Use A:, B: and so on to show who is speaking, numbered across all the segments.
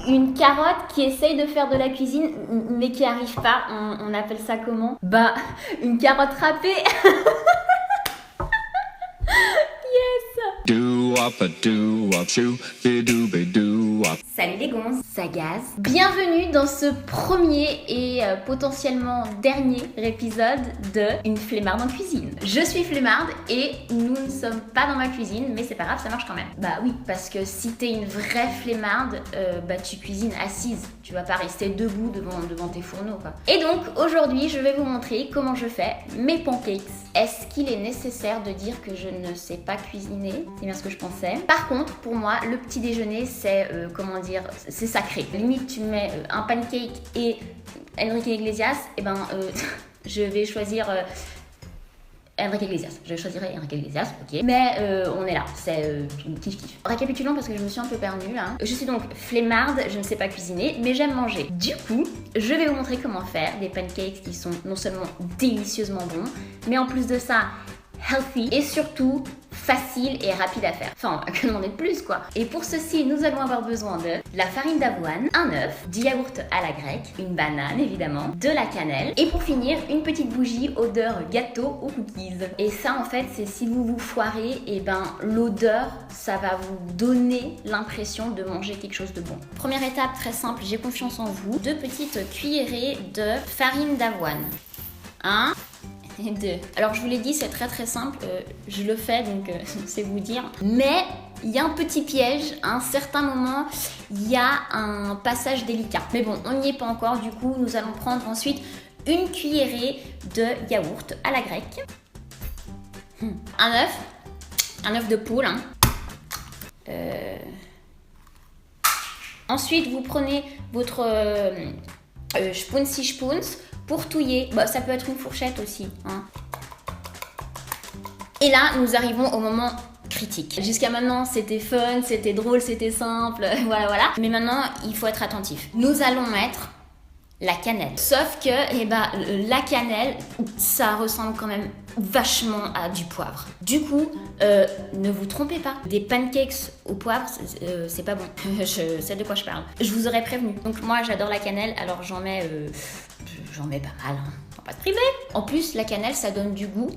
A: Une carotte qui essaye de faire de la cuisine mais qui arrive pas. On appelle ça comment? Bah, une carotte râpée. Salut les gonzes, ça gaze. Bienvenue dans ce premier et potentiellement dernier épisode de Une flemmarde en cuisine. Je suis flemmarde et nous ne sommes pas dans ma cuisine, mais c'est pas grave, ça marche quand même. Bah oui, parce que si t'es une vraie flemmarde, bah tu cuisines assise. Tu vas pas rester debout devant tes fourneaux, quoi. Et donc aujourd'hui, je vais vous montrer comment je fais mes pancakes. Est-ce qu'il est nécessaire de dire que je ne sais pas cuisiner? C'est bien ce que je pensais. Par contre, pour moi, le petit déjeuner, c'est, comment dire, c'est sacré. Limite, tu mets un pancake et Enrique Iglesias, et ben, je vais choisir Enrique Iglesias. Je choisirai Enrique Iglesias, ok. Mais on est là, c'est kiff-kiff. Récapitulons parce que je me suis un peu perdue là. Je suis donc flemmarde, je ne sais pas cuisiner, mais j'aime manger. Du coup, je vais vous montrer comment faire des pancakes qui sont non seulement délicieusement bons, mais en plus de ça, healthy et surtout facile et rapide à faire. Enfin, que demander de plus quoi. Et pour ceci, nous allons avoir besoin de la farine d'avoine, un œuf, du yaourt à la grecque, une banane évidemment, de la cannelle et pour finir, une petite bougie odeur gâteau aux cookies. Et ça en fait, c'est si vous vous foirez, et ben l'odeur, ça va vous donner l'impression de manger quelque chose de bon. Première étape très simple, j'ai confiance en vous. 2 petites cuillerées de farine d'avoine. 1 et 2. Alors je vous l'ai dit, c'est très simple, je le fais donc c'est vous dire. Mais il y a un petit piège, à un certain moment, il y a un passage délicat. Mais bon, on n'y est pas encore, du coup nous allons prendre ensuite une cuillerée de yaourt à la grecque. Un œuf de poule. Hein. Ensuite vous prenez votre spoons pour touiller, bah, ça peut être une fourchette aussi. Hein. Et là, nous arrivons au moment critique. Jusqu'à maintenant, c'était fun, c'était drôle, c'était simple, voilà. Mais maintenant, il faut être attentif. Nous allons mettre la cannelle. Sauf que, la cannelle, ça ressemble quand même vachement à du poivre. Du coup, ne vous trompez pas. Des pancakes au poivre, c'est pas bon. Je sais de quoi je parle. Je vous aurais prévenu. Donc moi, j'adore la cannelle, alors j'en mets pas mal. Hein. On va pas se priver. En plus, la cannelle, ça donne du goût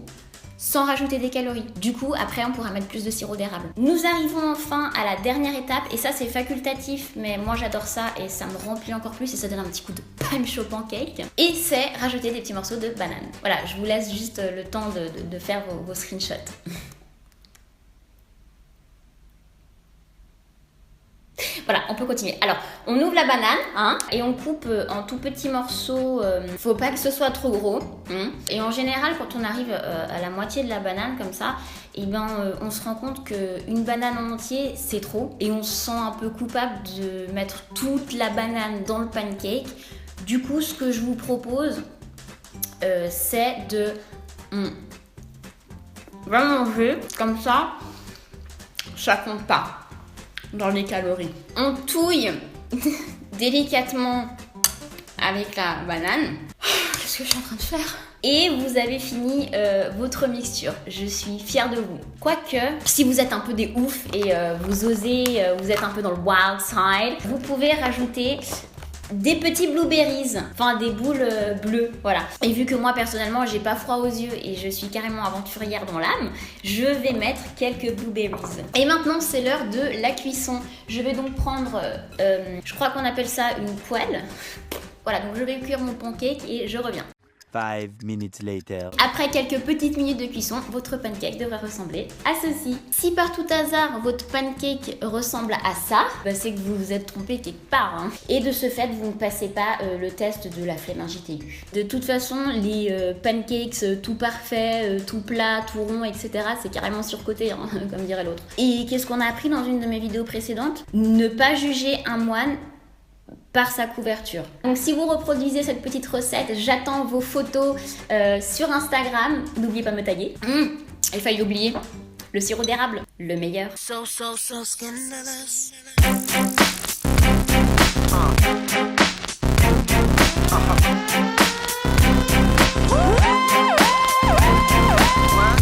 A: sans rajouter des calories. Du coup, après, on pourra mettre plus de sirop d'érable. Nous arrivons enfin à la dernière étape, et ça, c'est facultatif, mais moi, j'adore ça, et ça me remplit encore plus, et ça donne un petit coup de punch au pancake. Et c'est rajouter des petits morceaux de banane. Voilà, je vous laisse juste le temps de faire vos screenshots. Voilà, on peut continuer. Alors, on ouvre la banane, hein, et on coupe en tout petits morceaux. Faut pas que ce soit trop gros. Hein. Et en général, quand on arrive à la moitié de la banane comme ça, et on se rend compte qu'une banane en entier, c'est trop. Et on se sent un peu coupable de mettre toute la banane dans le pancake. Du coup, ce que je vous propose, c'est de vraiment manger comme ça. Ça compte pas dans les calories. On touille délicatement avec la banane. Qu'est-ce que je suis en train de faire? Et vous avez fini votre mixture. Je suis fière de vous. Quoique, si vous êtes un peu des oufs et vous osez, vous êtes un peu dans le wild side, vous pouvez rajouter des petits blueberries, enfin des boules bleues, voilà. Et vu que moi personnellement j'ai pas froid aux yeux et je suis carrément aventurière dans l'âme, je vais mettre quelques blueberries. Et maintenant c'est l'heure de la cuisson. Je vais donc prendre, je crois qu'on appelle ça une poêle. Voilà, donc je vais cuire mon pancake et je reviens.
B: 5 minutes later.
A: Après quelques petites minutes de cuisson, votre pancake devrait ressembler à ceci. Si par tout hasard votre pancake ressemble à ça, bah c'est que vous vous êtes trompé quelque part. Hein. Et de ce fait, vous ne passez pas le test de la flemmingite aiguë. De toute façon, les pancakes tout parfaits, tout plats, tout ronds, etc., c'est carrément surcoté, hein, comme dirait l'autre. Et qu'est-ce qu'on a appris dans une de mes vidéos précédentes? Ne pas juger un moine par sa couverture. Donc si vous reproduisez cette petite recette, j'attends vos photos sur Instagram. N'oubliez pas de me taguer. Il fallait oublier le sirop d'érable, le meilleur. So scandalous.